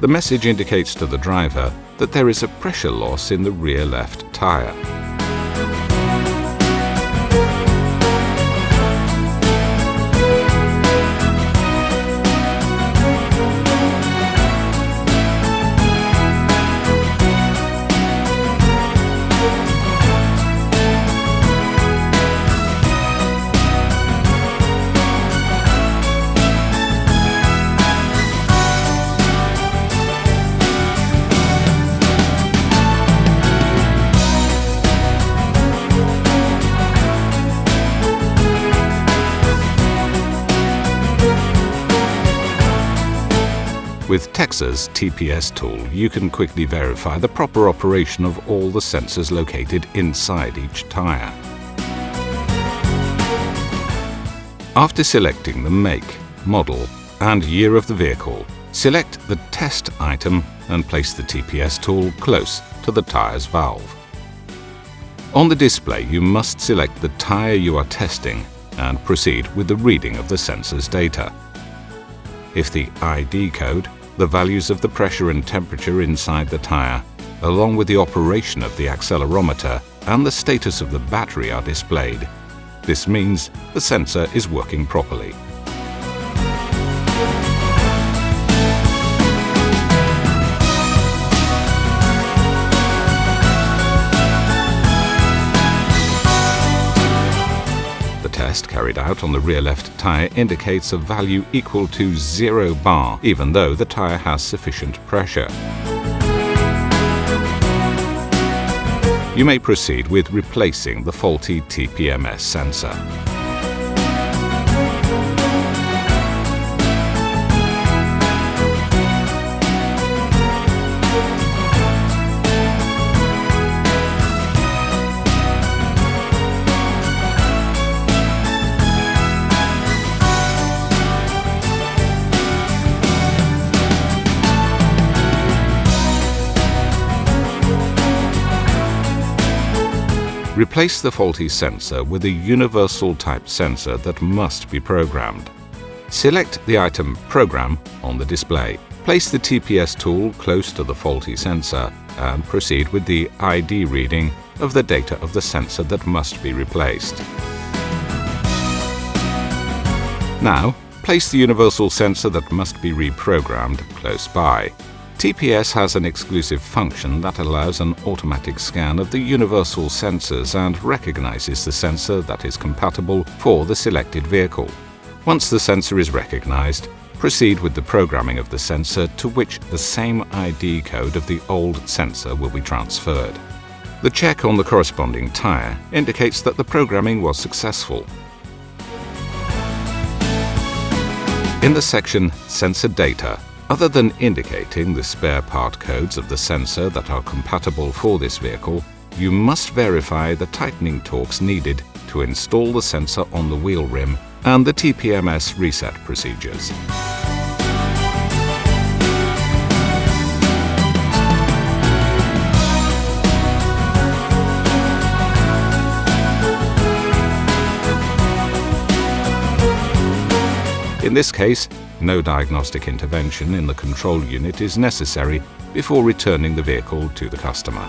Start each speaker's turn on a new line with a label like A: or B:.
A: The message indicates to the driver that there is a pressure loss in the rear left tyre. With Texa's TPS tool, you can quickly verify the proper operation of all the sensors located inside each tyre. After selecting the make, model, and year of the vehicle, select the test item and place the TPS tool close to the tyre's valve. On the display, you must select the tyre you are testing and proceed with the reading of the sensor's data. If the ID code, the values of the pressure and temperature inside the tyre, along with the operation of the accelerometer and the status of the battery are displayed, this means the sensor is working properly. The test carried out on the rear left tyre indicates a value equal to 0 bar, even though the tyre has sufficient pressure. You may proceed with replacing the faulty TPMS sensor. Replace the faulty sensor with a universal type sensor that must be programmed. Select the item Program on the display. Place the TPS tool close to the faulty sensor and proceed with the ID reading of the data of the sensor that must be replaced. Now, place the universal sensor that must be reprogrammed close by. TPS has an exclusive function that allows an automatic scan of the universal sensors and recognizes the sensor that is compatible for the selected vehicle. Once the sensor is recognized, proceed with the programming of the sensor to which the same ID code of the old sensor will be transferred. The check on the corresponding tyre indicates that the programming was successful. In the section Sensor Data, other than indicating the spare part codes of the sensor that are compatible for this vehicle, you must verify the tightening torques needed to install the sensor on the wheel rim and the TPMS reset procedures. In this case, no diagnostic intervention in the control unit is necessary before returning the vehicle to the customer.